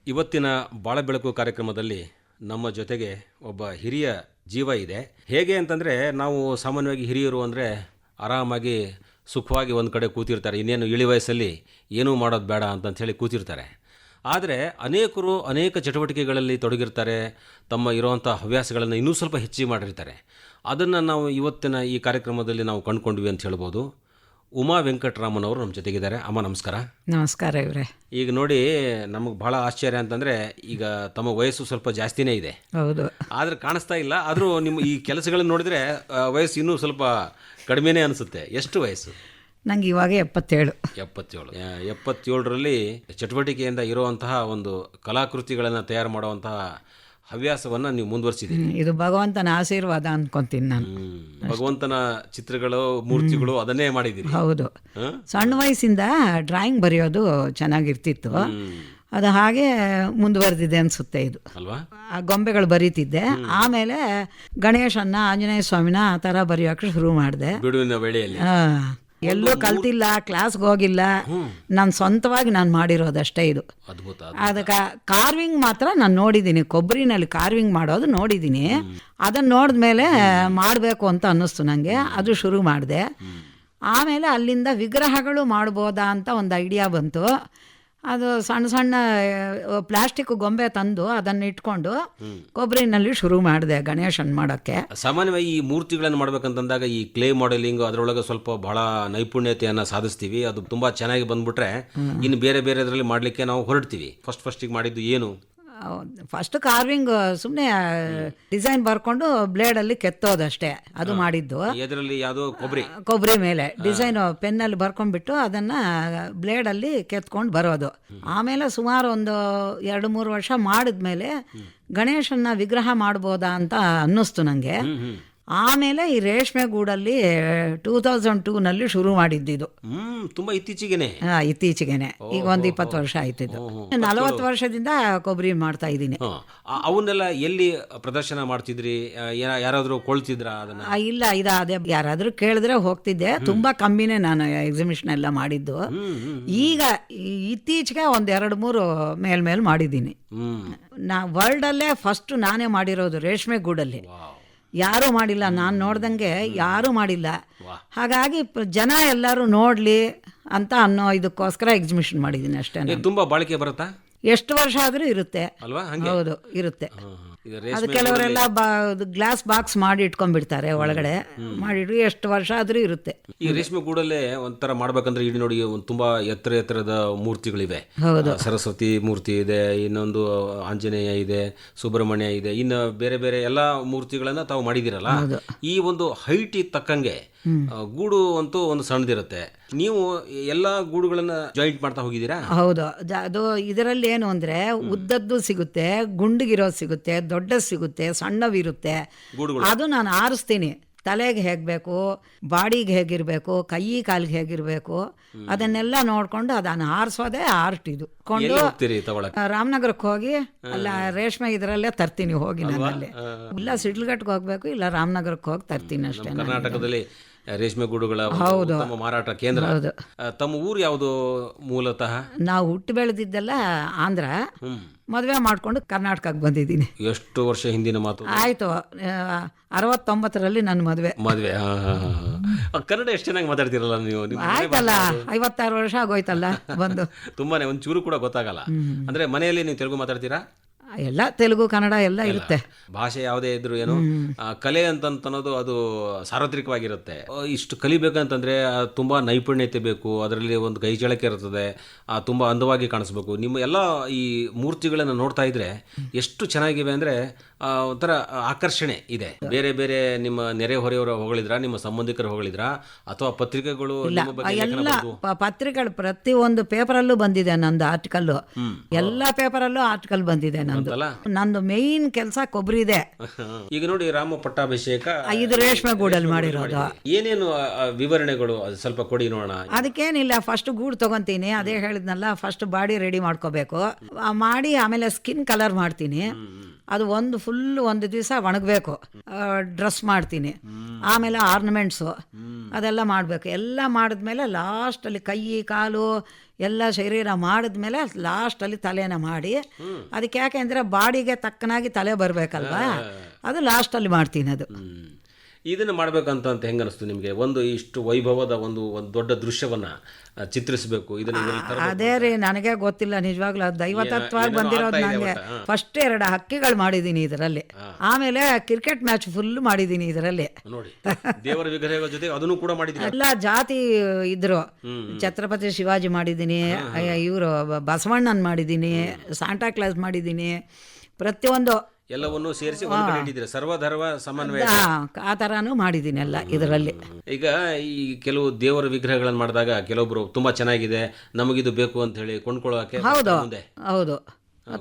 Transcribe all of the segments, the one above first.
ಇವತ್ತಿನ ಬಾಳ ಬೆಳಕು ಕಾರ್ಯಕ್ರಮದಲ್ಲಿ ನಮ್ಮ ಜೊತೆಗೆ ಒಬ್ಬ ಹಿರಿಯ ಜೀವ ಇದೆ. ಹೇಗೆ ಅಂತಂದರೆ, ನಾವು ಸಾಮಾನ್ಯವಾಗಿ ಹಿರಿಯರು ಅಂದರೆ ಆರಾಮಾಗಿ ಸುಖವಾಗಿ ಒಂದು ಕಡೆ ಕೂತಿರ್ತಾರೆ, ಇನ್ನೇನು ಇಳಿ ವಯಸ್ಸಲ್ಲಿ ಏನೂ ಮಾಡೋದು ಬೇಡ ಅಂತಂಥೇಳಿ ಕೂತಿರ್ತಾರೆ. ಆದರೆ ಅನೇಕರು ಅನೇಕ ಚಟುವಟಿಕೆಗಳಲ್ಲಿ ತೊಡಗಿರ್ತಾರೆ, ತಮ್ಮ ಇರುವಂಥ ಹವ್ಯಾಸಗಳನ್ನು ಇನ್ನೂ ಸ್ವಲ್ಪ ಹೆಚ್ಚಿಗೆ ಮಾಡಿರ್ತಾರೆ. ಅದನ್ನು ನಾವು ಇವತ್ತಿನ ಈ ಕಾರ್ಯಕ್ರಮದಲ್ಲಿ ನಾವು ಕಂಡುಕೊಂಡ್ವಿ ಅಂತ ಹೇಳ್ಬೋದು. ಉಮಾ ವೆಂಕಟರಾಮನ್ ಅವರು ನಮ್ಮ ಜೊತೆಗಿದ್ದಾರೆ. ಅಮ್ಮ ನಮಸ್ಕಾರ. ನಮಸ್ಕಾರ ಇವರೇ. ಈಗ ನೋಡಿ, ನಮಗೆ ಭಾಳ ಆಶ್ಚರ್ಯ ಅಂತಂದರೆ, ಈಗ ತಮ್ಮ ವಯಸ್ಸು ಸ್ವಲ್ಪ ಜಾಸ್ತಿನೇ ಇದೆ, ಹೌದು, ಆದರೆ ಕಾಣಿಸ್ತಾ ಇಲ್ಲ. ಆದರೂ ನಿಮ್ಮ ಈ ಕೆಲಸಗಳನ್ನು ನೋಡಿದರೆ ವಯಸ್ಸು ಇನ್ನೂ ಸ್ವಲ್ಪ ಕಡಿಮೆನೇ ಅನಿಸುತ್ತೆ. ಎಷ್ಟು ವಯಸ್ಸು? ನಂಗೆ ಇವಾಗ 77. 77ರಲ್ಲಿ ಚಟುವಟಿಕೆಯಿಂದ ಇರುವಂತಹ ಒಂದು ಕಲಾಕೃತಿಗಳನ್ನು ತಯಾರು ಮಾಡುವಂತಹ ಹವ್ಯಾಸವನ್ನು ನೀವು ಮುಂದುವರಿಸಿದ್ದೀರಿ. ಇದು ಭಗವಂತನ ಆಶೀರ್ವಾದ ಅನ್ಕೊಂತೀನಿ ನಾನು. ಭಗವಂತನ ಚಿತ್ರಗಳು, ಮೂರ್ತಿಗಳು ಅದನ್ನೇ ಮಾಡಿದ್ದೀರಿ. ಹೌದು, ಸಣ್ಣ ವಯಸ್ಸಿಂದ ಡ್ರಾಯಿಂಗ್ ಬರೆಯೋದು ಚೆನ್ನಾಗಿರ್ತಿತ್ತು. ಅದು ಹಾಗೆ ಮುಂದುವರೆದಿದೆ ಅನಿಸುತ್ತೆ ಇದು ಅಲ್ವಾ. ಆ ಗೊಂಬೆಗಳು ಬರೀತಿದ್ದೆ. ಆಮೇಲೆ ಗಣೇಶನ್ನ, ಆಂಜನೇಯ ಸ್ವಾಮಿನ ಆ ಥರ ಬರೆಯೋಕೆ ಶುರು ಮಾಡಿದೆ. ಬಿಡುವಿನ ವೇಳೆಯಲ್ಲಿ ಎಲ್ಲೂ ಕಲ್ತಿಲ್ಲ, ಕ್ಲಾಸ್ಗೆ ಹೋಗಿಲ್ಲ, ನಾನು ಸ್ವಂತವಾಗಿ ನಾನು ಮಾಡಿರೋದಷ್ಟೇ ಇದು. ಅದ್ಭುತ. ಅದಕ್ಕೆ ಕಾರ್ವಿಂಗ್ ಮಾತ್ರ ನಾನು ನೋಡಿದ್ದೀನಿ, ಕೊಬ್ಬರಿನಲ್ಲಿ ಕಾರ್ವಿಂಗ್ ಮಾಡೋದು ನೋಡಿದ್ದೀನಿ. ಅದನ್ನು ನೋಡಿದ್ಮೇಲೆ ಮಾಡಬೇಕು ಅಂತ ಅನ್ನಿಸ್ತು ನನಗೆ. ಅದು ಶುರು ಮಾಡಿದೆ. ಆಮೇಲೆ ಅಲ್ಲಿಂದ ವಿಗ್ರಹಗಳು ಮಾಡ್ಬೋದಾ ಅಂತ ಒಂದು ಐಡಿಯಾ ಬಂತು. ಅದು ಸಣ್ಣ ಸಣ್ಣ ಪ್ಲಾಸ್ಟಿಕ್ ಗೊಂಬೆ ತಂದು ಅದನ್ನು ಇಟ್ಕೊಂಡು ಕೊಬ್ಬರಿನಲ್ಲಿ ಶುರು ಮಾಡಿದೆ ಗಣೇಶನ್ ಮಾಡೋಕ್ಕೆ. ಸಾಮಾನ್ಯವಾಗಿ ಈ ಮೂರ್ತಿಗಳನ್ನು ಮಾಡ್ಬೇಕಂತಂದಾಗ ಈ ಕ್ಲೇ ಮಾಡೆಲಿಂಗ್ ಅದರೊಳಗೆ ಸ್ವಲ್ಪ ಬಹಳ ನೈಪುಣ್ಯತೆಯನ್ನು ಸಾಧಿಸ್ತೀವಿ. ಅದು ತುಂಬ ಚೆನ್ನಾಗಿ ಬಂದ್ಬಿಟ್ರೆ ಇನ್ನು ಬೇರೆ ಬೇರೆದ್ರಲ್ಲಿ ಮಾಡಲಿಕ್ಕೆ ನಾವು ಹೊರಡ್ತೀವಿ. ಫಸ್ಟಿಗೆ ಮಾಡಿದ್ದು ಏನು? ಫಸ್ಟ್ ಕಾರ್ವಿಂಗ್ ಸುಮ್ಮನೆ ಡಿಸೈನ್ ಬರ್ಕೊಂಡು ಬ್ಲೇಡಲ್ಲಿ ಕೆತ್ತೋದಷ್ಟೇ ಅದು ಮಾಡಿದ್ದು. ಇದರಲ್ಲಿ ಯಾವುದೋ ಕೊಬ್ಬರಿ ಮೇಲೆ ಡಿಸೈನ್ ಪೆನ್ನಲ್ಲಿ ಬರ್ಕೊಂಡ್ಬಿಟ್ಟು ಅದನ್ನು ಬ್ಲೇಡಲ್ಲಿ ಕೆತ್ಕೊಂಡು ಬರೋದು. ಆಮೇಲೆ ಸುಮಾರು ಒಂದು 2-3 ವರ್ಷ ಮಾಡಿದ್ಮೇಲೆ ಗಣೇಶನ್ನ ವಿಗ್ರಹ ಮಾಡ್ಬೋದಾ ಅಂತ ಅನ್ನಿಸ್ತು ನನಗೆ. ಆಮೇಲೆ ಈ ರೇಷ್ಮೆ ಗೂಡಲ್ಲಿ 2002ನಲ್ಲಿ ಶುರು ಮಾಡಿದ್ದಿದ್ದು. ತುಂಬ ಇತ್ತೀಚೆಗೇನೆ. ಈಗ ಒಂದು 20 ವರ್ಷ ಆಯ್ತಿದ್ದು. 40 ವರ್ಷದಿಂದ ಕೊಬ್ಬರಿ ಮಾಡ್ತಾ ಇದ್ದೀನಿ. ಅವನ್ನೆಲ್ಲ ಎಲ್ಲಿ ಪ್ರದರ್ಶನ ಮಾಡ್ತಿದ್ರಿ? ಯಾರಾದರೂ ಕೊಳ್ತಿದ್ರ ಅದನ್ನ? ಇಲ್ಲ, ಅದೇ ಯಾರಾದರೂ ಕೇಳಿದ್ರೆ ಹೋಗ್ತಿದ್ದೆ. ತುಂಬಾ ಕಮ್ಮಿನೇ ನಾನು ಎಕ್ಸಿಬಿಷನ್ ಎಲ್ಲ ಮಾಡಿದ್ದು. ಈಗ ಇತ್ತೀಚೆಗೆ ಒಂದು 2-3 ಮೇಲ್ ಮಾಡಿದ್ದೀನಿ. ವರ್ಲ್ಡಲ್ಲೇ ಫಸ್ಟ್ ನಾನೇ ಮಾಡಿರೋದು ರೇಷ್ಮೆ ಗೂಡಲ್ಲಿ. ಯಾರೂ ಮಾಡಿಲ್ಲ, ನಾನು ನೋಡ್ದಂಗೆ ಯಾರೂ ಮಾಡಿಲ್ಲ. ಹಾಗಾಗಿ ಜನ ಎಲ್ಲರೂ ನೋಡಲಿ ಅಂತ ಅನ್ನೋ ಇದಕ್ಕೋಸ್ಕರ ಎಕ್ಸಿಬಿಷನ್ ಮಾಡಿದ್ದೀನಿ ಅಷ್ಟೇ. ತುಂಬ ಬಾಳಿಕೆ ಬರುತ್ತಾ? ಎಷ್ಟು ವರ್ಷ ಆದರೂ ಇರುತ್ತೆ ಅಲ್ವಾ? ಹೌದು, ಇರುತ್ತೆ. ಅದು ಕೆಲವರೆಲ್ಲ ಗ್ಲಾಸ್ ಬಾಕ್ಸ್ ಮಾಡಿ ಇಟ್ಕೊಂಡ್ಬಿಡ್ತಾರೆ, ಒಳಗಡೆ ಮಾಡಿಟ್ಟು ಎಷ್ಟು ವರ್ಷ ಆದ್ರೂ ಇರುತ್ತೆ. ಈ ರೇಷ್ಮೆ ಗೂಡಲ್ಲೇ ಒಂಥರ ಮಾಡ್ಬೇಕಂದ್ರೆ ಇಲ್ಲಿ ನೋಡಿ, ತುಂಬಾ ಎತ್ತರದ ಮೂರ್ತಿಗಳಿವೆ. ಸರಸ್ವತಿ ಮೂರ್ತಿ ಇದೆ, ಇನ್ನೊಂದು ಆಂಜನೇಯ ಇದೆ, ಸುಬ್ರಹ್ಮಣ್ಯ ಇದೆ, ಇನ್ನು ಬೇರೆ ಬೇರೆ ಎಲ್ಲಾ ಮೂರ್ತಿಗಳನ್ನ ತಾವು ಮಾಡಿದಿರಲ್ಲ. ಈ ಒಂದು ಹೈಟ್ ತಕ್ಕಂಗೆ ಗೂಡು ಅಂತೂ ಒಂದು ಸಣ್ಣದಿರುತ್ತೆ. ನೀವು ಎಲ್ಲಾ ಗೂಡುಗಳನ್ನ ಜಾಯಿಂಟ್ ಮಾಡ್ತಾ ಹೋಗಿದ್ದೀರಾ? ಹೌದು, ಅದು ಇದರಲ್ಲಿ ಏನು ಅಂದ್ರೆ ಉದ್ದದ್ದು ಸಿಗುತ್ತೆ, ಗುಂಡಿಗಿರೋದು ಸಿಗುತ್ತೆ, ದೊಡ್ಡದು ಸಿಗುತ್ತೆ, ಸಣ್ಣವಿರುತ್ತೆ. ಅದು ನಾನು ಆರಿಸ್ತೀನಿ. ತಲೆಗೆ ಹೇಗಬೇಕು, ಬಾಡಿಗೆ ಹೇಗಿರಬೇಕು, ಕೈ ಕಾಲಿಗೆ ಹೇಗಿರಬೇಕು, ಅದನ್ನೆಲ್ಲ ನೋಡ್ಕೊಂಡು ಅದನ್ನು ಆರಿಸೋದೇ ಆರ್ಟ್. ಇದು ಕೊಂಡು ರಾಮನಗರಕ್ಕೆ ಹೋಗಿ ಅಲ್ಲ ರೇಷ್ಮೆ ಇದರಲ್ಲೇ ತರ್ತೀನಿ ಹೋಗಿ. ನನ್ನಲ್ಲಿ ಇಲ್ಲ ಸಿಡ್ಲಘಟ್ಟಕ್ಕೆ ಹೋಗ್ಬೇಕು, ಇಲ್ಲ ರಾಮನಗರಕ್ಕೆ ಹೋಗಿ ತರ್ತೀನಿ ಅಷ್ಟೇ. ಕರ್ನಾಟಕದಲ್ಲಿ ರೇಷ್ಮೆ ಗೂಡುಗಳ ಮಾರಾಟ ಕೇಂದ್ರ. ತಮ್ಮ ಊರು ಯಾವುದು ಮೂಲತಃ? ನಾವು ಹುಟ್ಟು ಬೆಳೆದಿದ್ದೆಲ್ಲ ಆಂಧ್ರ, ಮದುವೆ ಮಾಡ್ಕೊಂಡು ಕರ್ನಾಟಕಕ್ಕೆ ಬಂದಿದ್ದೀನಿ. ಎಷ್ಟು ವರ್ಷ ಹಿಂದಿನ ಮಾತು? ಆಯ್ತು, 69ರಲ್ಲಿ ನನ್ನ ಮದುವೆ. ಕನ್ನಡ ಎಷ್ಟು ಚೆನ್ನಾಗಿ ಮಾತಾಡ್ತಿರಲ್ಲ ನೀವು. ಆಯ್ತಲ್ಲ, 56 ವರ್ಷ ಆಗೋಯ್ತಲ್ಲ ಬಂದು. ತುಂಬಾನೇ ಒಂಚೂರು ಕೂಡ ಗೊತ್ತಾಗಲ್ಲ. ಅಂದ್ರೆ ಮನೆಯಲ್ಲಿ ನೀವು ತೆಲುಗು ಮಾತಾಡ್ತೀರಾ? ಎಲ್ಲ ತೆಲುಗು ಕನ್ನಡ ಎಲ್ಲ ಇರುತ್ತೆ. ಭಾಷೆ ಯಾವುದೇ ಇದ್ರು ಏನು, ಕಲೆ ಅಂತನ್ನೋದು ಅದು ಸಾರ್ವತ್ರಿಕವಾಗಿರುತ್ತೆ. ಇಷ್ಟು ಕಲಿಬೇಕಂತಂದ್ರೆ ತುಂಬಾ ನೈಪುಣ್ಯತೆ ಬೇಕು, ಅದರಲ್ಲಿ ಒಂದು ಕೈಚಳಕೆ ಇರ್ತದೆ, ತುಂಬಾ ಅಂದವಾಗಿ ಕಾಣಿಸ್ಬೇಕು. ನಿಮ್ಮ ಎಲ್ಲ ಈ ಮೂರ್ತಿಗಳನ್ನು ನೋಡ್ತಾ ಇದ್ರೆ ಎಷ್ಟು ಚೆನ್ನಾಗಿವೆ ಅಂದ್ರೆ ಒಂಥರ ಆಕರ್ಷಣೆ ಇದೆ. ಬೇರೆ ಬೇರೆ ನಿಮ್ಮ ನೆರೆ ಹೊರೆಯವರು ಹೊಗಳಿದ್ರ, ನಿಮ್ಮ ಸಂಬಂಧಿಕರು ಹೊಗಳಿದ್ರ, ಅಥವಾ ಪತ್ರಿಕೆಗಳು? ಎಲ್ಲ ಪತ್ರಿಕೆಗಳು ಪ್ರತಿ ಒಂದು ಪೇಪರಲ್ಲೂ ಬಂದಿದೆ ನಂದು ಆರ್ಟಿಕಲ್ಲು. ಎಲ್ಲ ಪೇಪರಲ್ಲೂ ಆರ್ಟಿಕಲ್ ಬಂದಿದೆ ನಂದು ಮೇನ್ ಕೆಲಸ ಕೊಬ್ಬರಿ ಇದೆ. ಈಗ ನೋಡಿ, ರಾಮ ಪಟ್ಟಾಭಿಷೇಕ ಇದು ರೇಷ್ಮೆ ಗೂಡಲ್ಲಿ ಮಾಡಿರೋದು. ಏನೇನು ವಿವರಣೆಗಳು ಅದು ಸ್ವಲ್ಪ ಕೊಡಿ ನೋಡೋಣ. ಅದಕ್ಕೇನಿಲ್ಲ, ಫಸ್ಟ್ ಗೂಡು ತಗೊಂತೀನಿ, ಅದೇ ಹೇಳಿದ್ನಲ್ಲ, ಫಸ್ಟ್ ಬಾಡಿ ರೆಡಿ ಮಾಡ್ಕೋಬೇಕು, ಮಾಡಿ ಆಮೇಲೆ ಸ್ಕಿನ್ ಕಲರ್ ಮಾಡ್ತೀನಿ. ಅದು ಒಂದು ದಿವಸ ಒಣಗಬೇಕು, ಡ್ರೆಸ್ ಮಾಡ್ತೀನಿ. ಆಮೇಲೆ ಆರ್ನಮೆಂಟ್ಸು ಅದೆಲ್ಲ ಮಾಡಬೇಕು. ಎಲ್ಲ ಮಾಡಿದ್ಮೇಲೆ ಲಾಸ್ಟಲ್ಲಿ ಕೈ ಕಾಲು ಎಲ್ಲ ಶರೀರ ಮಾಡಿದ್ಮೇಲೆ ಲಾಸ್ಟಲ್ಲಿ ತಲೆನ ಮಾಡಿ, ಅದಕ್ಕೆ ಯಾಕೆ ಅಂದರೆ ಬಾಡಿಗೆ ತಕ್ಕನಾಗಿ ತಲೆ ಬರಬೇಕಲ್ವಾ, ಅದು ಲಾಸ್ಟಲ್ಲಿ ಮಾಡ್ತೀನಿ. ಅದು ಇದನ್ನು ಮಾಡಬೇಕಂತ ಹೆಂಗೆ ಅನಿಸ್ತು ನಿಮಗೆ? ಒಂದು ಇಷ್ಟು ವೈಭವದ ಒಂದು ದೊಡ್ಡ ದೃಶ್ಯವನ್ನು ಚಿತ್ರಿಸಬೇಕು, ಅದೇ ರೀ, ನನಗೆ ಗೊತ್ತಿಲ್ಲ ನಿಜವಾಗ್ಲೂ. ಅದು ದೈವತತ್ವವಾಗಿ ಬಂದಿರೋದು. ನನಗೆ ಫಸ್ಟ್ 2 ಹಕ್ಕಿಗಳು ಮಾಡಿದ್ದೀನಿ ಇದರಲ್ಲಿ, ಆಮೇಲೆ ಕ್ರಿಕೆಟ್ ಮ್ಯಾಚ್ ಫುಲ್ ಮಾಡಿದ್ದೀನಿ ಇದರಲ್ಲಿ. ನೋಡಿ, ದೇವರ ವಿಗ್ರಹಗಳ ಜೊತೆ ಅದನ್ನು ಕೂಡ ಮಾಡಿದ್ದೀನಿ. ಎಲ್ಲ ಜಾತಿ ಇದ್ರು, ಛತ್ರಪತಿ ಶಿವಾಜಿ ಮಾಡಿದ್ದೀನಿ, ಇವರು ಬಸವಣ್ಣನ್ ಮಾಡಿದ್ದೀನಿ, ಸಾಂಟಾ ಕ್ಲಾಸ್ ಮಾಡಿದ್ದೀನಿ, ಪ್ರತಿಯೊಂದು ಎಲ್ಲವನ್ನೂ ಸೇರಿಸಿ ಒಂದು ಕಡೆ ಇಟ್ಟಿದ್ದೀರಾ, ಸರ್ವಧರ್ಮ ಸಮನ್ವಯ ಆ ಥರನೂ ಮಾಡಿದ್ದೀನಿ ಎಲ್ಲ ಇದರಲ್ಲಿ. ಈಗ ಈ ಕೆಲವು ದೇವರ ವಿಗ್ರಹಗಳನ್ನು ಮಾಡಿದಾಗ ಕೆಲವೊಬ್ರು ತುಂಬಾ ಚೆನ್ನಾಗಿದೆ, ನಮಗಿದು ಬೇಕು ಅಂತ ಹೇಳಿ ಕೊಂಡ್ಕೊಳ್ಳೋಕೆ ಹೌದು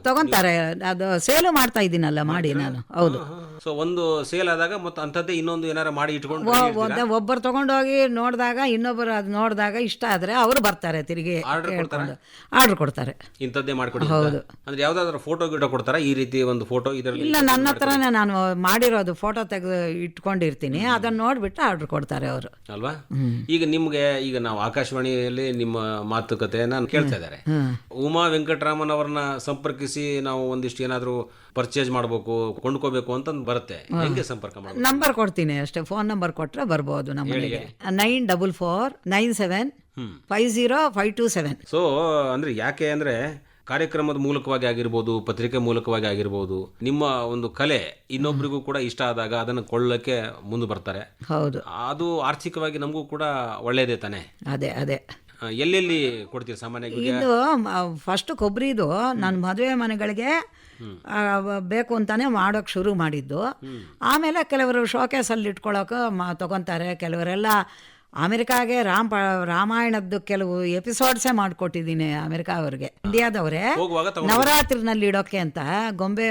ತಗೊಂತಾರೆ. ಅದು ಸೇಲು ಮಾಡ್ತಾ ಇದ್ದೀನಲ್ಲ ಮಾಡಿ ನಾನು. ಹೌದು. ಸೊ ಒಂದು ಸೇಲ್ ಆದಾಗ ಮತ್ತೆ ಅಂಥದ್ದೇ ಇನ್ನೊಂದು ಏನಾರ ಮಾಡಿ ಇಟ್ಕೊಂಡು ಒಬ್ಬರು ತಗೊಂಡೋಗಿ ನೋಡಿದಾಗ ಇನ್ನೊಬ್ಬರು ಅದು ನೋಡಿದಾಗ ಇಷ್ಟ ಆದರೆ ಅವರು ಬರ್ತಾರೆ ತಿರುಗಿ ಆರ್ಡರ್ ಕೊಡ್ತಾರೆ. ಇಂಥದ್ದೇ ಮಾಡಿಕೊಡಿ. ಹೌದು. ಅಂದ್ರೆ ಯಾವ್ದಾದ್ರು ಫೋಟೋ ಗಿಟೋ ಕೊಡ್ತಾರಾ? ಈ ರೀತಿ ಒಂದು ಫೋಟೋ ಇದರಲ್ಲಿ ಇಲ್ಲ, ನನ್ನ ಹತ್ರನೇ ನಾನು ಮಾಡಿರೋದು ಫೋಟೋ ತೆಗೆದು ಇಟ್ಕೊಂಡಿರ್ತೀನಿ, ಅದನ್ನು ನೋಡಿಬಿಟ್ಟು ಆರ್ಡರ್ ಕೊಡ್ತಾರೆ ಅವರು, ಅಲ್ವಾ? ಈಗ ನಿಮ್ಗೆ ಈಗ ನಾವು ಆಕಾಶವಾಣಿಯಲ್ಲಿ ನಿಮ್ಮ ಮಾತುಕತೆ ನಾನು ಕೇಳ್ತಾ ಇದ್ದಾರೆ. ಉಮಾ ವೆಂಕಟರಾಮನ್ ಅವರನ್ನ ಸಂಪರ್ಕಿಸಿ ನಾವು ಒಂದಿಷ್ಟು ಏನಾದರೂ ಪರ್ಚೇಸ್ ಮಾಡಬೇಕು, ಕೊಂಡ್ಕೋಬೇಕು ಅಂತ ಬರುತ್ತೆ, ಹೆಂಗೆ ಸಂಪರ್ಕ ಮಾಡಿ? ನಂಬರ್ ಕೊಡ್ತೀನಿ ಅಷ್ಟೇ, ಫೋನ್ ನಂಬರ್ ಕೊಟ್ಟರೆ ಬರ್ಬೋದು ನಮ್ಮನೆಗೆ. 9449750527. ಸೊ ಅಂದ್ರೆ ಯಾಕೆ ಅಂದ್ರೆ ಕಾರ್ಯಕ್ರಮದ ಮೂಲಕವಾಗಿ ಆಗಿರ್ಬೋದು, ಪತ್ರಿಕೆ ಮೂಲಕವಾಗಿ ಆಗಿರ್ಬೋದು, ನಿಮ್ಮ ಒಂದು ಕಲೆ ಇನ್ನೊಬ್ಬರಿಗೂ ಕೂಡ ಇಷ್ಟ ಆದಾಗ ಅದನ್ನು ಕೊಳ್ಳಕ್ಕೆ ಮುಂದೆ ಬರ್ತಾರೆ. ಹೌದು, ಅದು ಆರ್ಥಿಕವಾಗಿ ನಮಗೂ ಕೂಡ ಒಳ್ಳೆಯದೇ ತಾನೆ. ಅದೇ ಎಲ್ಲೆಲ್ಲಿ ಕೊಡ್ತೀರಿ ಸಾಮಾನ್ಯವಾಗಿ? ಇದು ಫಸ್ಟ್ ಕೊಬ್ಬರಿದು ನಾನು ಮದುವೆ ಮನೆಗಳಿಗೆ ಬೇಕು ಅಂತಾನೆ ಮಾಡೋಕೆ ಶುರು ಮಾಡಿದ್ದು. ಆಮೇಲೆ ಕೆಲವರು ಶೋಕೇಸಲ್ಲಿ ಇಟ್ಕೊಳ್ಳೋಕೆ ತಗೊತಾರೆ. ಕೆಲವರೆಲ್ಲ ಅಮೆರಿಕಾಗೆ ರಾಮಾಯಣದ್ದು ಕೆಲವು ಎಪಿಸೋಡ್ಸೇ ಮಾಡಿಕೊಟ್ಟಿದ್ದೀನಿ ಅಮೆರಿಕಾ ಅವ್ರಿಗೆ. ಇಂಡಿಯಾದವರೇ ನವರಾತ್ರಿನಲ್ಲಿ ಇಡೋಕ್ಕೆ ಅಂತ, ಗೊಂಬೆ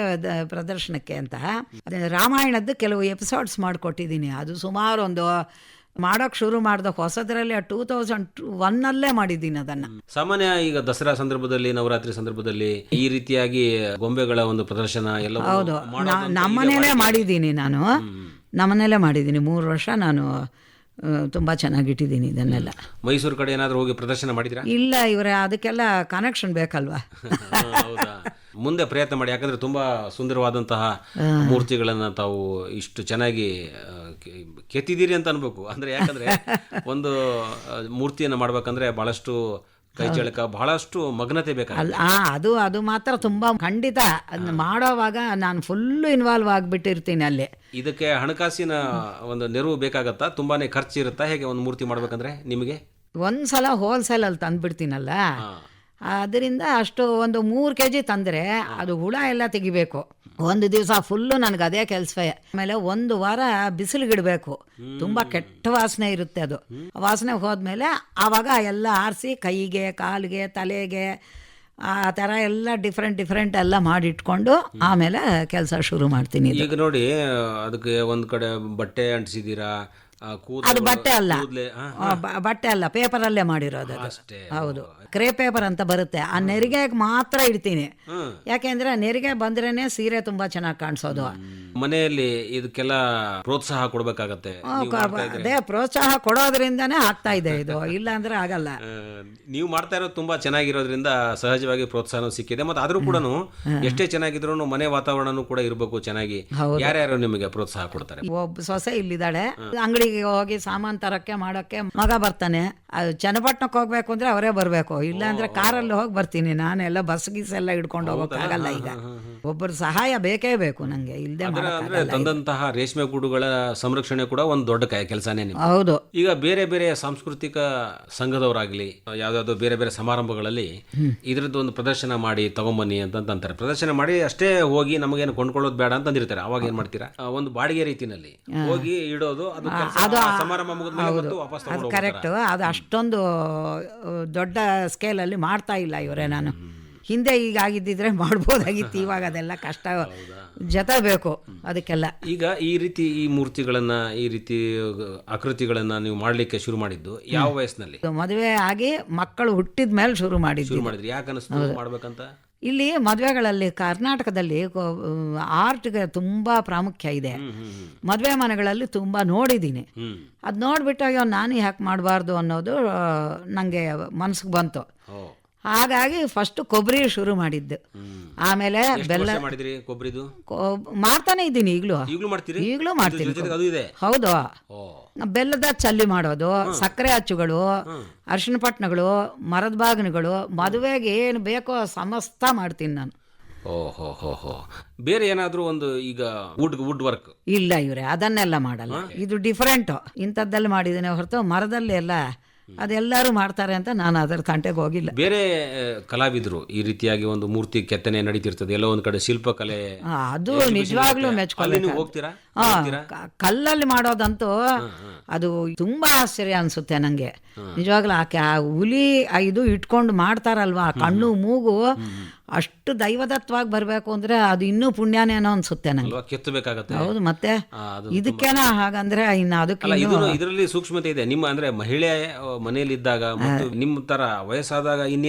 ಪ್ರದರ್ಶನಕ್ಕೆ ಅಂತ ರಾಮಾಯಣದ್ದು ಕೆಲವು ಎಪಿಸೋಡ್ಸ್ ಮಾಡಿಕೊಟ್ಟಿದ್ದೀನಿ. ಅದು ಸುಮಾರು ಒಂದು ಮಾಡೋಕೆ ಶುರು ಮಾಡಿದ ಹೊಸದರಲ್ಲಿ 2001 ಮಾಡಿದ್ದೀನಿ ಅದನ್ನು. ಸಾಮಾನ್ಯ ಈಗ ದಸರಾ ಸಂದರ್ಭದಲ್ಲಿ, ನವರಾತ್ರಿ ಸಂದರ್ಭದಲ್ಲಿ ಈ ರೀತಿಯಾಗಿ ಗೊಂಬೆಗಳ ಒಂದು ಪ್ರದರ್ಶನ ಎಲ್ಲ ಹೌದು, ನಮ್ಮನೇಲೇ ಮಾಡಿದ್ದೀನಿ. ನಾನು ನಮ್ಮನೇಲೇ ಮಾಡಿದ್ದೀನಿ 3 ವರ್ಷ. ನಾನು ತುಂಬ ಚೆನ್ನಾಗಿಟ್ಟಿದ್ದೀನಿ ಇದನ್ನೆಲ್ಲ. ಮೈಸೂರು ಕಡೆ ಏನಾದರೂ ಹೋಗಿ ಪ್ರದರ್ಶನ ಮಾಡಿದ್ರಾ? ಇಲ್ಲ, ಇವರೇ ಅದಕ್ಕೆಲ್ಲ ಕನೆಕ್ಷನ್ ಬೇಕಲ್ವಾ. ಹೌದಾ? ಮುಂದೆ ಪ್ರಯತ್ನ ಮಾಡಿ, ಯಾಕಂದ್ರೆ ತುಂಬಾ ಸುಂದರವಾದಂತಹ ಮೂರ್ತಿಗಳನ್ನು ತಾವು ಇಷ್ಟು ಚೆನ್ನಾಗಿ ಕೆತ್ತಿದ್ದೀರಿ ಅಂತ ಅನ್ಬೇಕು. ಅಂದ್ರೆ ಯಾಕಂದ್ರೆ ಒಂದು ಮೂರ್ತಿಯನ್ನು ಮಾಡ್ಬೇಕಂದ್ರೆ ಬಹಳಷ್ಟು ಕೈಚಳಕ, ಬಹಳಷ್ಟು ಮಗ್ನತೆ ಬೇಕಾಗಲ್ಲ. ಅದು ಮಾತ್ರ ತುಂಬಾ ಖಂಡಿತ. ಅದನ್ನ ಮಾಡೋವಾಗ ನಾನು ಫುಲ್ಲು ಇನ್ವಾಲ್ವ್ ಆಗಿಬಿಟ್ಟಿರ್ತೀನಿ ಅಲ್ಲಿ. ಇದಕ್ಕೆ ಹಣಕಾಸಿನ ಒಂದು ನೆರವು ಬೇಕಾಗತ್ತಾ? ತುಂಬಾನೇ ಖರ್ಚು ಇರುತ್ತಾ ಹೇಗೆ ಒಂದು ಮೂರ್ತಿ ಮಾಡ್ಬೇಕಂದ್ರೆ ನಿಮಗೆ? ಒಂದ್ಸಲ ಹೋಲ್ಸೇಲಲ್ಲಿ ತಂದ್ಬಿಡ್ತೀನಲ್ಲ, ಅದರಿಂದ ಅಷ್ಟು ಒಂದು 3 kg ತಂದರೆ ಅದು ಹುಳ ಎಲ್ಲ ತೆಗಿಬೇಕು. ಒಂದು ದಿವಸ ಫುಲ್ಲು ನನಗೆ ಅದೇ ಕೆಲಸವೇ. ಆಮೇಲೆ 1 ವಾರ ಬಿಸಿಲಿಗಿಡಬೇಕು, ತುಂಬ ಕೆಟ್ಟ ವಾಸನೆ ಇರುತ್ತೆ. ಅದು ವಾಸನೆ ಹೋದ್ಮೇಲೆ ಆವಾಗ ಎಲ್ಲ ಆರಿಸಿ ಕೈಗೆ, ಕಾಲಿಗೆ, ತಲೆಗೆ ಆ ಥರ ಎಲ್ಲ ಡಿಫ್ರೆಂಟ್ ಎಲ್ಲ ಮಾಡಿಟ್ಕೊಂಡು ಆಮೇಲೆ ಕೆಲಸ ಶುರು ಮಾಡ್ತೀನಿ. ಈಗ ನೋಡಿ, ಅದಕ್ಕೆ ಒಂದು ಕಡೆ ಬಟ್ಟೆ ಅಂಟಿಸಿದ್ದೀರಾ, ಅದು ಬಟ್ಟೆ ಅಲ್ಲ, ಪೇಪರಲ್ಲೇ ಮಾಡಿರೋದು. ಹೌದು, ಕ್ರೇ ಪೇಪರ್ ಅಂತ ಬರುತ್ತೆ. ಆ ನೆರಿಗೆಗೆ ಮಾತ್ರ ಇಡ್ತೀನಿ. ಯಾಕೆಂದ್ರೆ ನೆರಿಗೆ ಬಂದ್ರೇನೆ ಸೀರೆ ತುಂಬಾ ಚೆನ್ನಾಗಿ ಕಾಣಿಸೋದು. ಮನೆಯಲ್ಲಿ ಇದಕ್ಕೆಲ್ಲ ಪ್ರೋತ್ಸಾಹ ಕೊಡ್ಬೇಕಾಗತ್ತೆ. ಅದೇ ಪ್ರೋತ್ಸಾಹ ಕೊಡೋದ್ರಿಂದಾನೇ ಆಗ್ತಾ ಇದೆ ಇದು, ಇಲ್ಲ ಅಂದ್ರೆ ಆಗಲ್ಲ. ನೀವು ಮಾಡ್ತಾ ಇರೋದು ತುಂಬಾ ಚೆನ್ನಾಗಿರೋದ್ರಿಂದ ಸಹಜವಾಗಿ ಪ್ರೋತ್ಸಾಹ ಸಿಕ್ಕಿದೆ. ಮತ್ತೆ ಆದ್ರೂ ಕೂಡ ಎಷ್ಟೇ ಚೆನ್ನಾಗಿದ್ರು ಮನೆ ವಾತಾವರಣನೂ ಕೂಡ ಇರಬೇಕು ಚೆನ್ನಾಗಿ. ಯಾರ್ಯಾರು ನಿಮಗೆ ಪ್ರೋತ್ಸಾಹ ಕೊಡ್ತಾರೆ? ಒಬ್ಬ ಸೊಸೆ ಇಲ್ಲಿದ್ದಾಳೆ, ಅಂಗಡಿಗೆ ಹೋಗಿ ಸಾಮಾನು ತರಕ್ಕೆ ಮಾಡೋಕ್ಕೆ ಮಗ ಬರ್ತಾನೆ. ಅದು ಚನ್ನಪಟ್ಟಣಕ್ಕೆ ಹೋಗ್ಬೇಕು ಅಂದ್ರೆ ಅವರೇ ಬರಬೇಕು, ಇಲ್ಲ ಅಂದ್ರೆ ಕಾರಲ್ಲಿ ಹೋಗಿ ಬರ್ತೀನಿ. ನಾನೆಲ್ಲ ಬಸ್ ಗೀಸ್ ಎಲ್ಲ ಹಿಡ್ಕೊಂಡು ಹೋಗೋಕ್ಕಾಗಲ್ಲ. ಈಗ ಒಬ್ಬರು ಸಹಾಯ ಬೇಕೇ ಬೇಕು ನಂಗೆ, ಇಲ್ಲದೆ ತಂದಂತಹ ರೇಷ್ಮೆ ಗೂಡುಗಳ ಸಂರಕ್ಷಣೆ ಕೂಡ ಒಂದು ದೊಡ್ಡ ಕೆಲಸನೇ. ಹೌದು. ಈಗ ಬೇರೆ ಬೇರೆ ಸಾಂಸ್ಕೃತಿಕ ಸಂಘದವರಾಗ್ಲಿ, ಯಾವ್ದಾದ್ರು ಬೇರೆ ಬೇರೆ ಸಮಾರಂಭಗಳಲ್ಲಿ ಇದ್ರದ್ದು ಒಂದು ಪ್ರದರ್ಶನ ಮಾಡಿ ತಗೊಂಬನ್ನಿ ಅಂತಾರೆ. ಪ್ರದರ್ಶನ ಮಾಡಿ ಅಷ್ಟೇ ಹೋಗಿ ನಮಗೇನು ಕೊಂಡ್ಕೊಳ್ಳೋದು ಬೇಡ ಅಂತಂದಿರ್ತಾರೆ. ಅವಾಗ ಏನ್ ಮಾಡ್ತೀರಾ? ಒಂದು ಬಾಡಿಗೆ ರೀತಿನಲ್ಲಿ ಹೋಗಿ ಇಡೋದು, ಅದು ಸಮಾರಂಭ ಮುಗಿದ್ಮೇಲೆ ವಾಪಸ್ ತಗೊಂಡು ಹೋಗ್ತಾರೆ. ಕರೆಕ್ಟ್. ಅದು ಅಷ್ಟೊಂದು ದೊಡ್ಡ ಸ್ಕೇಲಲ್ಲಿ ಮಾಡ್ತಾ ಇಲ್ಲ ಇವರೇ. ನಾನು ಹಿಂದೆ ಈಗ ಆಗಿದ್ದಿದ್ರೆ ಮಾಡ್ಬೋದಾಗಿತ್ತು. ಇವಾಗ ಅದೆಲ್ಲ ಕಷ್ಟ, ಜೊತೆ ಬೇಕು ಅದಕ್ಕೆಲ್ಲ. ಈಗ ಈ ರೀತಿ ಈ ಮೂರ್ತಿಗಳನ್ನ, ಈ ರೀತಿ ಆಕೃತಿಗಳನ್ನ ನೀವು ಮಾಡ್ಲಿಕ್ಕೆ ಶುರು ಮಾಡಿದ್ದು ಯಾವ ವಯಸ್ಸಿನಲ್ಲಿ? ಮದುವೆ ಆಗಿ ಮಕ್ಕಳು ಹುಟ್ಟಿದ ಮೇಲೆ ಶುರು ಮಾಡಿದ್ರಿ? ಯಾಕೆ ಅನಿಸ್ತು ಮಾಡ್ಬೇಕಂತ? ಇಲ್ಲಿ ಮದುವೆಗಳಲ್ಲಿ ಕರ್ನಾಟಕದಲ್ಲಿ ಆರ್ಟ್ಗೆ ತುಂಬ ಪ್ರಾಮುಖ್ಯ ಇದೆ. ಮದುವೆ ಮನೆಗಳಲ್ಲಿ ತುಂಬ ನೋಡಿದ್ದೀನಿ. ಅದು ನೋಡಿಬಿಟ್ಟು ಅಯ್ಯೋ ನಾನು ಯಾಕೆ ಮಾಡಬಾರ್ದು ಅನ್ನೋದು ನನಗೆ ಮನಸ್ಸಿಗೆ ಬಂತು. ಹಾಗಾಗಿ ಫಸ್ಟ್ ಕೊಬ್ಬರಿ ಶುರು ಮಾಡಿದ್ದು. ಆಮೇಲೆ ಬೆಲ್ಲ ಮಾಡಿದ್ರಿ ಕೊಬ್ಬರಿದು ಮಾಡ್ತಾನೆ ಇದ್ದೀನಿ ಈಗಲೂ ಮಾಡ್ತೀನಿ. ಹೌದು, ಬೆಲ್ಲದ ಚಲ್ಲಿ ಮಾಡೋದು, ಸಕ್ಕರೆ ಅಚ್ಚುಗಳು, ಅರಿಶಿನ ಪಟ್ನಗಳು, ಮರದ ಬಾಗಿನಗಳು, ಮದುವೆಗೆ ಏನು ಬೇಕೋ ಸಮಸ್ತ ಮಾಡ್ತೀನಿ ನಾನು. ಓಹೋ ಬೇರೆ ಏನಾದರೂ ಒಂದು ಈಗ ವುಡ್ ವರ್ಕ್ ಇಲ್ಲ ಇವ್ರೆ ಅದನ್ನೆಲ್ಲ ಮಾಡಲ್ಲ. ಇದು ಡಿಫರೆಂಟು. ಇಂಥದ್ದೆಲ್ಲ ಮಾಡಿದ್ದೇನೆ ಹೊರತು ಮರದಲ್ಲಿ ಎಲ್ಲ ಅದೆಲ್ಲರೂ ಮಾಡ್ತಾರೆ ಅಂತ ನಾನು ಅದರ ತಂಟೆಗೆ ಹೋಗಿಲ್ಲ. ಬೇರೆ ಕಲಾವಿದರು ಈ ರೀತಿಯಾಗಿ ಒಂದು ಮೂರ್ತಿ ಕೆತ್ತನೆ ನಡೀತಿರ್ತದೆ, ಎಲ್ಲ ಒಂದ್ ಕಡೆ ಶಿಲ್ಪಕಲೆ, ಅದು ನಿಜವಾಗ್ಲೂ ಮೆಚ್ಕೊಳ್ಳಿ. ಹೋಗ್ತೀರಾ? ಕಲ್ಲಲ್ಲಿ ಮಾಡೋದಂತೂ ಅದು ತುಂಬಾ ಆಶ್ಚರ್ಯ ಅನ್ಸುತ್ತೆ ನಂಗೆ ನಿಜವಾಗ್ಲೂ. ಆ ಹುಲಿ ಇದು ಇಟ್ಕೊಂಡು ಮಾಡ್ತಾರಲ್ವಾ, ಕಣ್ಣು ಮೂಗು ಅಷ್ಟು ದೈವದತ್ವಾಗಿ ಬರಬೇಕು ಅಂದ್ರೆ ಅದು ಇನ್ನೂ ಪುಣ್ಯನೇನೋ ಅನ್ಸುತ್ತೆ ನಂಗೆ. ಕೆತ್ತಬೇಕಾಗತ್ತೆ. ಹೌದು, ಮತ್ತೆ ಇದಕ್ಕೇನ ಹಾಗಂದ್ರೆ ಇನ್ನು ಅದಕ್ಕೆ ಇದರಲ್ಲಿ ಸೂಕ್ಷ್ಮತೆ ಇದೆ. ನಿಮ್ಮ ಅಂದ್ರೆ ಮಹಿಳೆ ಮನೆಯಲ್ಲಿ ಇದ್ದಾಗ ಮತ್ತು ನಿಮ್ಮ ತರ ವಯಸ್ಸಾದಾಗ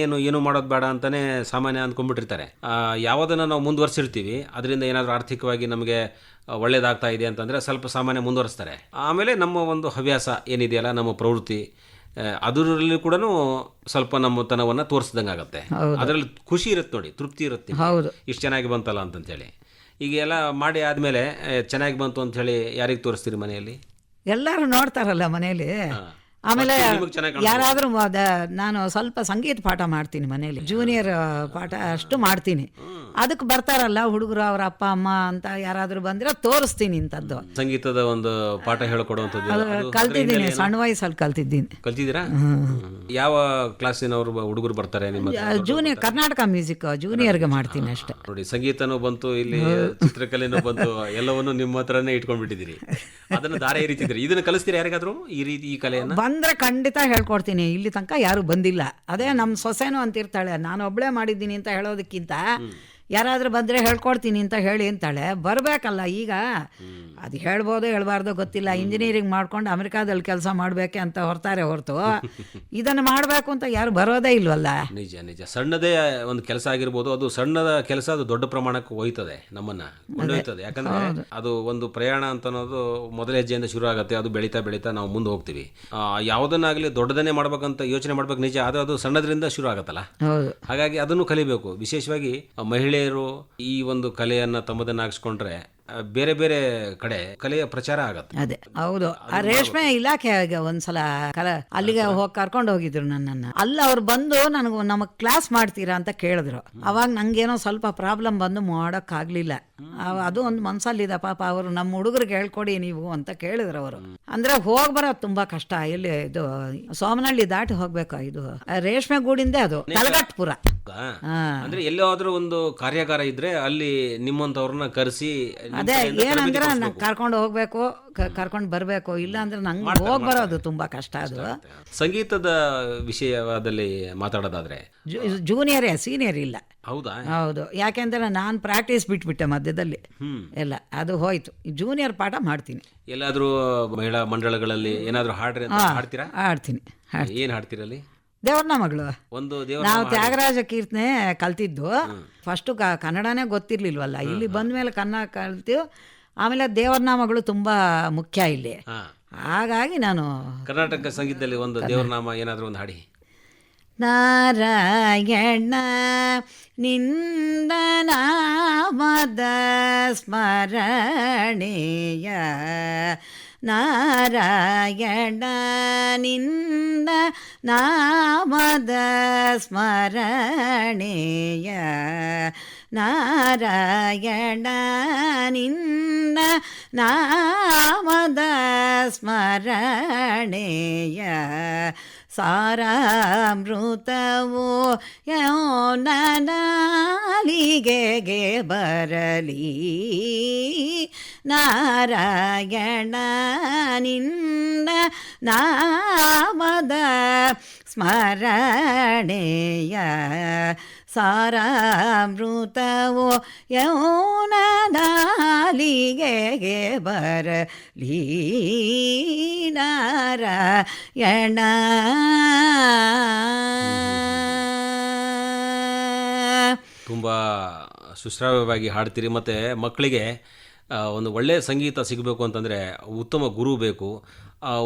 ಏನು ಮಾಡೋದು ಬೇಡ ಅಂತಾನೆ ಸಾಮಾನ್ಯ ಅಂದ್ಕೊಂಡ್ಬಿಟ್ಟಿರ್ತಾರೆ. ಯಾವುದನ್ನ ನಾವು ಮುಂದುವರ್ಸಿರ್ತೀವಿ ಅದರಿಂದ ಏನಾದರೂ ಆರ್ಥಿಕವಾಗಿ ನಮಗೆ ಒಳ್ಳೇದಾಗ್ತಾ ಇದೆ ಅಂತಂದ್ರೆ ಸ್ವಲ್ಪ ಸಾಮಾನ್ಯ ಮುಂದುವರಿಸ್ತಾರೆ. ಆಮೇಲೆ ನಮ್ಮ ಒಂದು ಹವ್ಯಾಸ ಏನಿದೆಯಲ್ಲ, ನಮ್ಮ ಪ್ರವೃತ್ತಿ, ಅದರಲ್ಲಿ ಕೂಡ ಸ್ವಲ್ಪ ನಮ್ಮತನವನ್ನು ತೋರಿಸ್ದಂಗೆ ಆಗುತ್ತೆ. ಅದರಲ್ಲಿ ಖುಷಿ ಇರುತ್ತೆ ನೋಡಿ, ತೃಪ್ತಿ ಇರುತ್ತೆ. ಇಷ್ಟು ಚೆನ್ನಾಗಿ ಬಂತಲ್ಲ ಅಂತಂತೇಳಿ. ಈಗ ಎಲ್ಲ ಮಾಡಿ ಆದಮೇಲೆ ಚೆನ್ನಾಗಿ ಬಂತು ಅಂತ ಹೇಳಿ ಯಾರಿಗೆ ತೋರಿಸ್ತೀರಿ ಮನೆಯಲ್ಲಿ? ಎಲ್ಲರೂ ನೋಡ್ತಾರಲ್ಲ ಮನೆಯಲ್ಲಿ. ಆಮೇಲೆ ಯಾರಾದರೂ ನಾನು ಸ್ವಲ್ಪ ಸಂಗೀತ ಪಾಠ ಮಾಡ್ತೀನಿ ಮನೆಯಲ್ಲಿ, ಜೂನಿಯರ್ ಪಾಠ ಅಷ್ಟು ಮಾಡ್ತೀನಿ. ಅದಕ್ಕೆ ಬರ್ತಾರಲ್ಲ ಹುಡುಗರು, ಅವರ ಅಪ್ಪ ಅಮ್ಮ ಅಂತ ಯಾರಾದರೂ ಬಂದ್ರೆ ತೋರಿಸ್ತೀನಿ ಇಂಥದ್ದು. ಸಂಗೀತದ ಒಂದು ಪಾಠ ಹೇಳ್ಕೊಡುವಂಥದ್ದು ಕಲ್ತಿದ್ದೀನಿ, ಸಣ್ಣ ವಯಸ್ಸಲ್ಲಿ ಕಲ್ತಿದ್ದೀನಿ. ಕಲ್ತಿದ್ದೀರಾ? ಯಾವ ಕ್ಲಾಸಿನವರು ಹುಡುಗರು ಬರ್ತಾರೆ ನಿಮ್ಮ? ಜೂನಿಯರ್ ಕರ್ನಾಟಕ ಮ್ಯೂಸಿಕ್ ಜೂನಿಯರ್ಗೆ ಮಾಡ್ತೀನಿ ಅಷ್ಟೇ. ನೋಡಿ, ಸಂಗೀತನೂ ಬಂತು, ಇಲ್ಲಿ ಚಿತ್ರಕಲೆನೂ ಬಂತು, ಎಲ್ಲವನ್ನು ನಿಮ್ಮ ಹತ್ರನೇ ಇಟ್ಕೊಂಡ್ಬಿಟ್ಟಿದ್ದೀರಿ. ಅದನ್ನು ದಾರ ಏರಿತಿದ್ರಿ. ಇದನ್ನು ಕಲಿಸ್ತೀರಾ ಯಾರಿಗಾದ್ರು ಈ ರೀತಿ ಈ ಕಲೆಯನ್ನು? ಬಂದ್ರೆ ಖಂಡಿತ ಹೇಳ್ಕೊಡ್ತೀನಿ. ಇಲ್ಲಿ ತನಕ ಯಾರು ಬಂದಿಲ್ಲ. ಅದೇ ನಮ್ಮ ಸೊಸೆನೂ ಅಂತಿರ್ತಾಳೆ, ನಾನು ಒಬ್ಬಳೇ ಮಾಡಿದ್ದೀನಿ ಅಂತ ಹೇಳೋದಕ್ಕಿಂತ ಯಾರಾದರೂ ಬಂದರೆ ಹೇಳ್ಕೊಡ್ತೀನಿ ಅಂತ ಹೇಳಿ ಅಂತಾಳೆ. ಬರಬೇಕಲ್ಲ. ಈಗ ಅದು ಹೇಳ್ಬೋದೋ ಹೇಳ್ಬಾರ್ದೋ ಗೊತ್ತಿಲ್ಲ. ಇಂಜಿನಿಯರಿಂಗ್ ಮಾಡ್ಕೊಂಡು ಅಮೆರಿಕಾದಲ್ಲಿ ಕೆಲಸ ಮಾಡಬೇಕೆ ಅಂತ ಹೊರ್ತಾರೆ ಹೊರತು ಇದನ್ನು ಮಾಡಬೇಕು ಅಂತ ಯಾರು ಬರೋದೇ ಇಲ್ವಲ್ಲ. ನಿಜ. ಸಣ್ಣದೇ ಒಂದು ಕೆಲಸ ಆಗಿರ್ಬೋದು, ಅದು ಸಣ್ಣದ ಕೆಲಸ, ಅದು ದೊಡ್ಡ ಪ್ರಮಾಣಕ್ಕೆ ಹೋಯ್ತದೆ, ನಮ್ಮನ್ನ ಕೊಂಡೊಯ್ತದೆ. ಯಾಕಂದ್ರೆ ಅದು ಒಂದು ಪ್ರಯಾಣ ಅಂತ ಅನ್ನೋದು ಮೊದಲ ಹೆಜ್ಜೆಯಿಂದ ಶುರು ಆಗುತ್ತೆ. ಅದು ಬೆಳೀತಾ ನಾವು ಮುಂದೆ ಹೋಗ್ತೀವಿ. ಯಾವುದನ್ನಾಗಲಿ ದೊಡ್ಡದನ್ನೇ ಮಾಡ್ಬೇಕಂತ ಯೋಚನೆ ಮಾಡ್ಬೇಕು ನಿಜ, ಆದರೆ ಅದು ಸಣ್ಣದ್ರಿಂದ ಶುರು ಆಗತ್ತಲ್ಲ. ಹಾಗಾಗಿ ಅದನ್ನು ಕಲಿಬೇಕು. ವಿಶೇಷವಾಗಿ ಮಹಿಳೆಯರು ಈ ಒಂದು ಕಲೆಯನ್ನ ತಮ್ಮದನ್ನಾಗಿಸ್ಕೊಂಡ್ರೆ ಬೇರೆ ಬೇರೆ ಕಡೆ ಕಲೆಯ ಪ್ರಚಾರ ಆಗತ್ತೆ. ಅದೇ ಹೌದು. ಆ ರೇಷ್ಮೆ ಇಲಾಖೆಗೆ ಒಂದ್ಸಲ ಅಲ್ಲಿಗೆ ಹೋಗಿ ಕರ್ಕೊಂಡು ಹೋಗಿದ್ರು ನನ್ನನ್ನು. ಅಲ್ಲಿ ಅವ್ರು ಬಂದು ನಮಗ್ ಕ್ಲಾಸ್ ಮಾಡ್ತೀರಾ ಅಂತ ಕೇಳಿದ್ರು. ಅವಾಗ ನಂಗೇನೋ ಸ್ವಲ್ಪ ಪ್ರಾಬ್ಲಮ್ ಬಂದು ಮಾಡೋಕ್ಕಾಗ್ಲಿಲ್ಲ. ಅದು ಒಂದು ಮನ್ಸಲ್ಲಿದೆ ಪಾಪ. ಅವರು ನಮ್ಮ ಹುಡುಗರಿಗೆ ಹೇಳ್ಕೊಡಿ ನೀವು ಅಂತ ಕೇಳಿದ್ರು ಅವರು. ಅಂದ್ರೆ ಹೋಗ್ಬರೋದು ತುಂಬಾ ಕಷ್ಟ. ಇಲ್ಲಿ ಇದು ಸೋಮನಹಳ್ಳಿ ದಾಟಿ ಹೋಗ್ಬೇಕು. ಇದು ರೇಷ್ಮೆ ಗೂಡಿಂದ ಅದು ತಲಗಟ್ಪುರ. ಅಂದ್ರೆ ಎಲ್ಲಾದ್ರೂ ಒಂದು ಕಾರ್ಯಾಗಾರ ಇದ್ರೆ ಅಲ್ಲಿ ನಿಮ್ಮಂತವ್ರನ್ನ ಕರೆಸಿ, ಅದೇ ಏನಂದ್ರೆ ಕರ್ಕೊಂಡು ಹೋಗ್ಬೇಕು, ಕರ್ಕೊಂಡು ಬರ್ಬೇಕು. ಇಲ್ಲ ಅಂದ್ರೆ ನಂಗೆ ಹೋಗ್ ಬರೋದು ತುಂಬಾ ಕಷ್ಟ. ಅದು ಸಂಗೀತದ ವಿಷಯದಲ್ಲಿ ಮಾತಾಡೋದಾದ್ರೆ ಜೂನಿಯರೇ, ಸೀನಿಯರ್ ಇಲ್ಲ. ಹೌದಾ? ಹೌದು. ಯಾಕೆಂದ್ರೆ ನಾನು ಪ್ರಾಕ್ಟೀಸ್ ಬಿಟ್ಬಿಟ್ಟೆ ಮಧ್ಯದಲ್ಲಿ ಎಲ್ಲ, ಅದು ಹೋಯ್ತು. ಜೂನಿಯರ್ ಪಾಠ ಮಾಡ್ತೀನಿ. ಎಲ್ಲಾದ್ರೂ ಮಹಿಳಾ ಮಂಡಳಗಳಲ್ಲಿ ಏನಾದ್ರೂ ಹಾಡ್ತೀರಾ? ಹಾಡ್ತೀನಿ. ಏನ್ ಹಾಡ್ತೀರಲ್ಲಿ? ದೇವ್ರನ ಮಗಳು. ನಾವು ತ್ಯಾಗರಾಜ ಕೀರ್ತನೆ ಕಲ್ತಿದ್ದು. ಫಸ್ಟು ಕನ್ನಡನೇ ಗೊತ್ತಿರ್ಲಿಲ್ವಲ್ಲ. ಇಲ್ಲಿ ಬಂದ್ಮೇಲೆ ಕನ್ನಡ ಕಲ್ತೀವಿ. ಆಮೇಲೆ ದೇವ್ರನ ಮಗಳು ತುಂಬಾ ಮುಖ್ಯ ಇಲ್ಲಿ. ಹಾಗಾಗಿ ನಾನು ಕರ್ನಾಟಕ ಸಂಗೀತದಲ್ಲಿ ಒಂದು ದೇವ್ರನಾಮ ಏನಾದರೂ ಒಂದು ಹಾಡಿ. ನಾರಾಯಣ ನಿಂದ ನಾಮದ ಸ್ಮರಣೆಯ, ನಾರಾಯಣ ನಿಂದ ನಾಮದ ಸ್ಮರಣೆಯ, ನಾರಾಯಣ ನಿಂದ ನಾಮದ ಸ್ಮರಣೆಯ, ಸಾರಾಮೃತವು ಯೌವನನಾಲಿಗೆಗೆ ಬರಲಿ, ನಾರಾಯಣ ನಿಂದ ನಾಮದ ಸ್ಮರಣೆಯ, ಸಾರಾಮೃತವು ಯೌವನನಾಲಿಗೆಗೆ ಬರಲಿ, ನಾರಾಯಣ. ತುಂಬ ಸುಶ್ರಾವ್ಯವಾಗಿ ಹಾಡ್ತೀರಿ ಮತ್ತು ಮಕ್ಕಳಿಗೆ ಒಂದು ಒಳ್ಳೆಯ ಸಂಗೀತ ಸಿಗಬೇಕು ಅಂತಂದರೆ ಉತ್ತಮ ಗುರು ಬೇಕು.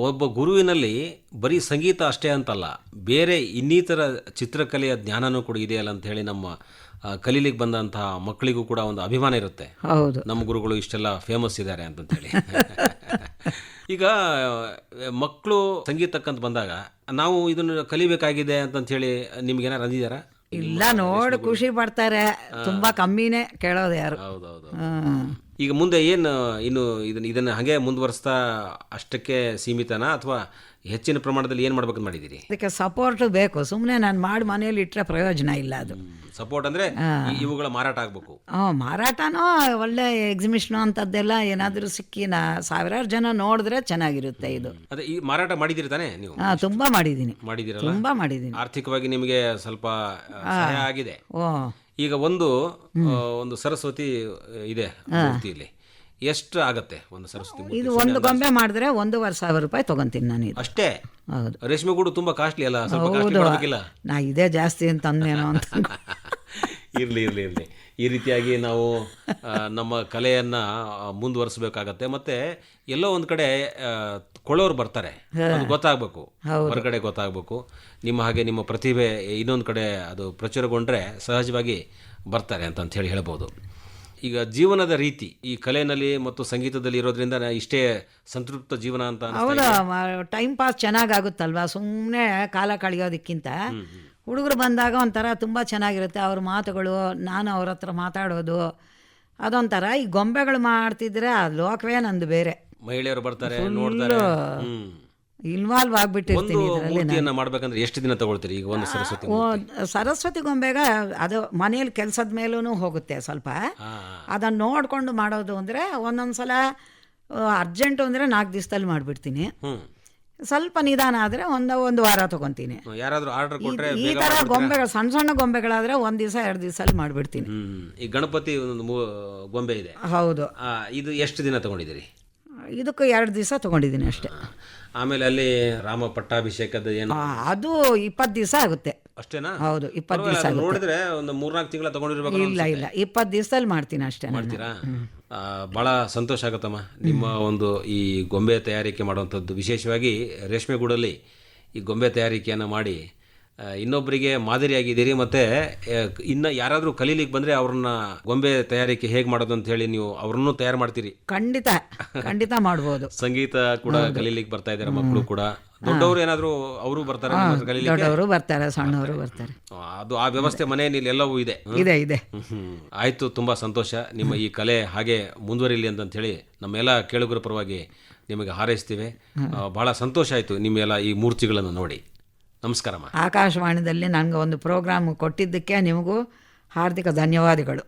ಒಬ್ಬ ಗುರುವಿನಲ್ಲಿ ಬರೀ ಸಂಗೀತ ಅಷ್ಟೇ ಅಂತಲ್ಲ, ಬೇರೆ ಇನ್ನಿತರ ಚಿತ್ರಕಲೆಯ ಜ್ಞಾನನೂ ಕೂಡ ಇದೆಯಲ್ಲ ಅಂತ ಹೇಳಿ ನಮ್ಮ ಕಲೀಲಿಕ್ಕೆ ಬಂದಂತಹ ಮಕ್ಕಳಿಗೂ ಕೂಡ ಒಂದು ಅಭಿಮಾನ ಇರುತ್ತೆ. ಹೌದು, ನಮ್ಮ ಗುರುಗಳು ಇಷ್ಟೆಲ್ಲ ಫೇಮಸ್ ಇದ್ದಾರೆ ಅಂತಂತೇಳಿ. ಈಗ ಮಕ್ಕಳು ಸಂಗೀತಕ್ಕಂತ ಬಂದಾಗ ನಾವು ಇದನ್ನು ಕಲಿಬೇಕಾಗಿದೆ ಅಂತಂಥೇಳಿ ನಿಮ್ಗೇನಾರು ಅಂದಿದ್ದಾರಾ? ಇಲ್ಲ, ನೋಡಿ ಖುಷಿ ಪಡ್ತಾರೆ. ತುಂಬಾ ಕಮ್ಮಿನೇ ಕೇಳೋದು ಯಾರು. ಹೌದೌದು. ಈಗ ಮುಂದೆ ಏನು ಇನ್ನು ಇದನ್ನು ಹಾಗೆ ಮುಂದುವರಿಸ್ತಾ ಅಷ್ಟಕ್ಕೆ ಸೀಮಿತನಾ ಅಥವಾ ಹೆಚ್ಚಿನ ಪ್ರಮಾಣದಲ್ಲಿ ಏನು ಮಾಡ್ಬೇಕಂತ ಮಾಡಿದ್ದೀರಿ? ಅದಕ್ಕೆ ಸಪೋರ್ಟ್ ಬೇಕು. ಸುಮ್ಮನೆ ನಾನು ಮಾಡಿ ಮನೇಲಿ ಇಟ್ಟರೆ ಪ್ರಯೋಜನ ಇಲ್ಲ. ಅದು ಸಪೋರ್ಟ್ ಅಂದರೆ ಇವುಗಳ ಮಾರಾಟ ಆಗಬೇಕು. ಮಾರಾಟನೋ ಒಳ್ಳೆ ಎಕ್ಸಿಬಿಷನು ಅಂಥದ್ದೆಲ್ಲ ಏನಾದರೂ ಸಿಕ್ಕಿ ಸಾವಿರಾರು ಜನ ನೋಡಿದ್ರೆ ಚೆನ್ನಾಗಿರುತ್ತೆ. ಇದು ಅದೇ ಈ ಮಾರಾಟ ಮಾಡಿದ್ದೀರಿ ತಾನೇ ನೀವು? ತುಂಬ ಮಾಡಿದ್ದೀನಿ. ಮಾಡಿದ್ದೀರಲ್ಲ? ತುಂಬ ಮಾಡಿದ್ದೀನಿ. ಆರ್ಥಿಕವಾಗಿ ನಿಮಗೆ ಸ್ವಲ್ಪ ಸಹಾಯ ಆಗಿದೆ. ಈಗ ಒಂದು ಸರಸ್ವತಿ ಇದೆ ಮೂರ್ತಿಯಲ್ಲಿ, ಎಷ್ಟು ಆಗತ್ತೆ ಒಂದು ಸರಸ್ವತಿ ಮೂರ್ತಿ? ಇದು ಒಂದು ಗೊಂಬೆ ಮಾಡಿದ್ರೆ 1,500 ರೂಪಾಯಿ ತೊಗೊಂತೀನಿ ನಾನು. ಇದು ಅಷ್ಟೇ? ಹೌದು. ರೇಷ್ಮೆ ಗೂಡು ತುಂಬ ಕಾಸ್ಟ್ಲಿ ಅಲ್ಲ, ಸ್ವಲ್ಪ ಕಾಸ್ಟ್ಲಿ ಮಾಡಬೇಕಿಲ್ಲ? ನಾ ಇದೇ ಜಾಸ್ತಿ ಅಂತ ಅಂದೇನೋ ಅಂತ. ಇರಲಿ. ಈ ರೀತಿಯಾಗಿ ನಾವು ನಮ್ಮ ಕಲೆಯನ್ನು ಮುಂದುವರಿಸಬೇಕಾಗತ್ತೆ. ಮತ್ತು ಎಲ್ಲೋ ಒಂದು ಕಡೆ ಕೊಳ್ಳೋರು ಬರ್ತಾರೆ, ಅದು ಗೊತ್ತಾಗಬೇಕು, ಹೊರಗಡೆ ಗೊತ್ತಾಗಬೇಕು. ನಿಮ್ಮ ಹಾಗೆ ನಿಮ್ಮ ಪ್ರತಿಭೆ ಇನ್ನೊಂದು ಕಡೆ ಅದು ಪ್ರಚುರಗೊಂಡ್ರೆ ಸಹಜವಾಗಿ ಬರ್ತಾರೆ ಅಂತ ಹೇಳಿ ಹೇಳ್ಬೋದು. ಈಗ ಜೀವನದ ರೀತಿ ಈ ಕಲೆಯಲ್ಲಿ ಮತ್ತು ಸಂಗೀತದಲ್ಲಿ ಇರೋದ್ರಿಂದ ಇಷ್ಟೇ ಸಂತೃಪ್ತ ಜೀವನ ಅಂತ? ಹೌದು, ಟೈಮ್ ಪಾಸ್ ಚೆನ್ನಾಗಾಗುತ್ತಲ್ವಾ. ಸುಮ್ಮನೆ ಕಾಲ ಕಳೆಯೋದಕ್ಕಿಂತ ಹುಡುಗರು ಬಂದಾಗ ಒಂಥರ ತುಂಬ ಚೆನ್ನಾಗಿರುತ್ತೆ. ಅವ್ರ ಮಾತುಗಳು, ನಾನು ಅವ್ರ ಹತ್ರ ಮಾತಾಡೋದು, ಅದೊಂಥರ. ಈ ಗೊಂಬೆಗಳು ಮಾಡ್ತಿದ್ರೆ ಆ ಲೋಕವೇ ನಂದು ಬೇರೆ. ಮಹಿಳೆಯರು ಬರ್ತಾರೆ, ನೋಡ್ತಾರೆ, ಇನ್ವಾಲ್ವ್ ಆಗ್ಬಿಟ್ಟಿರ್ತೀನಿ ಇದರಲ್ಲಿ. ಮಾಡ್ಬೇಕಂದ್ರೆ ಎಷ್ಟು ದಿನ ತಗೊಳ್ತೀರಿ ಈಗ ಒಂದು ಸರಸ್ವತಿ ಗೊಂಬೆಗ? ಅದು ಮನೇಲಿ ಕೆಲಸದ ಮೇಲೂ ಹೋಗುತ್ತೆ ಸ್ವಲ್ಪ. ಅದನ್ನು ನೋಡಿಕೊಂಡು ಮಾಡೋದು ಅಂದರೆ ಒಂದೊಂದ್ಸಲ ಅರ್ಜೆಂಟು ಅಂದರೆ 4 ದಿವಸದಲ್ಲಿ ಮಾಡಿಬಿಡ್ತೀನಿ. ಸ್ವಲ್ಪ ನಿಧಾನ ಆದರೆ ಒಂದು ವಾರ ತೊಗೊತೀನಿ. ಯಾರಾದರೂ ಆರ್ಡರ್ ಕೊಟ್ಟರೆ ಈ ಥರ ಗೊಂಬೆಗಳು, ಸಣ್ಣ ಗಂಬೆಗಳಾದರೆ 1 ದಿವಸ 2 ದಿವಸದಲ್ಲಿ ಮಾಡಿಬಿಡ್ತೀನಿ. ಈ ಗಣಪತಿ ಒಂದು ಗೊಂಬೆ ಇದೆ. ಹೌದು. ಇದು ಎಷ್ಟು ದಿನ ತಗೊಂಡಿದ್ದೀರಿ? ಇದಕ್ಕೂ 2 ದಿವಸ ತೊಗೊಂಡಿದ್ದೀನಿ ಅಷ್ಟೇ. ಆಮೇಲೆ ಅಲ್ಲಿ ರಾಮ ಪಟ್ಟಾಭಿಷೇಕದ ಏನು? ಅದು 20 ದಿವಸ ಆಗುತ್ತೆ. ಅಷ್ಟೇನಾ? ಹೌದು, 20 ದಿವಸ. ನೋಡಿದ್ರೆ ಒಂದು 3-4 ತಿಂಗಳ ತಗೊಂಡಿರ್ಬೇಕು. ಇಲ್ಲ 20 ದಿವಸದಲ್ಲಿ ಮಾಡ್ತೀನಿ ಅಷ್ಟೇ. ಮಾಡ್ತೀರಾ? ಭಾಳ ಸಂತೋಷ ಆಗುತ್ತಮ್ಮ ನಿಮ್ಮ ಒಂದು ಈ ಗೊಂಬೆ ತಯಾರಿಕೆ ಮಾಡುವಂಥದ್ದು. ವಿಶೇಷವಾಗಿ ರೇಷ್ಮೆಗೂಡಲ್ಲಿ ಈ ಗೊಂಬೆ ತಯಾರಿಕೆಯನ್ನು ಮಾಡಿ ಇನ್ನೊಬ್ಬರಿಗೆ ಮಾದರಿಯಾಗಿದ್ದೀರಿ. ಮತ್ತು ಇನ್ನು ಯಾರಾದರೂ ಕಲೀಲಿಕ್ಕೆ ಬಂದರೆ ಅವ್ರನ್ನ ಗೊಂಬೆ ತಯಾರಿಕೆ ಹೇಗೆ ಮಾಡೋದು ಅಂತ ಹೇಳಿ ನೀವು ಅವ್ರನ್ನೂ ತಯಾರು ಮಾಡ್ತೀರಿ. ಖಂಡಿತ ಮಾಡ್ಬೋದು. ಸಂಗೀತ ಕೂಡ ಕಲೀಲಿಕ್ಕೆ ಬರ್ತಾ ಇದ್ದಾರೆ ಮಕ್ಕಳು ಕೂಡ. ದೊಡ್ಡವರು ಏನಾದರೂ ಅವರು ಬರ್ತಾರೆ ಕಲೀಲಿಕ್ಕೆ? ದೊಡ್ಡವರು ಬರ್ತಾರೆ, ಸಣ್ಣವರು ಬರ್ತಾರೆ. ಅದು ಆ ವ್ಯವಸ್ಥೆ ಮನೆಯಲ್ಲಿ ಎಲ್ಲವೂ ಇದೆ. ಆಯಿತು, ತುಂಬ ಸಂತೋಷ. ನಿಮ್ಮ ಈ ಕಲೆ ಹಾಗೆ ಮುಂದುವರಿಲಿ ಅಂತ ಹೇಳಿ ನಮ್ಮೆಲ್ಲ ಕೇಳುಗರ ಪರವಾಗಿ ನಿಮಗೆ ಹಾರೈಸ್ತೀವಿ. ಬಹಳ ಸಂತೋಷ ಆಯಿತು ನಿಮ್ಮೆಲ್ಲ ಈ ಮೂರ್ತಿಗಳನ್ನು ನೋಡಿ. ನಮಸ್ಕಾರಮ್ಮ. ಆಕಾಶವಾಣಿಯಲ್ಲಿ ನನಗೆ ಒಂದು ಪ್ರೋಗ್ರಾಮ್ ಕೊಟ್ಟಿದ್ದಕ್ಕೆ ನಿಮಗೂ ಹಾರ್ದಿಕ ಧನ್ಯವಾದಗಳು.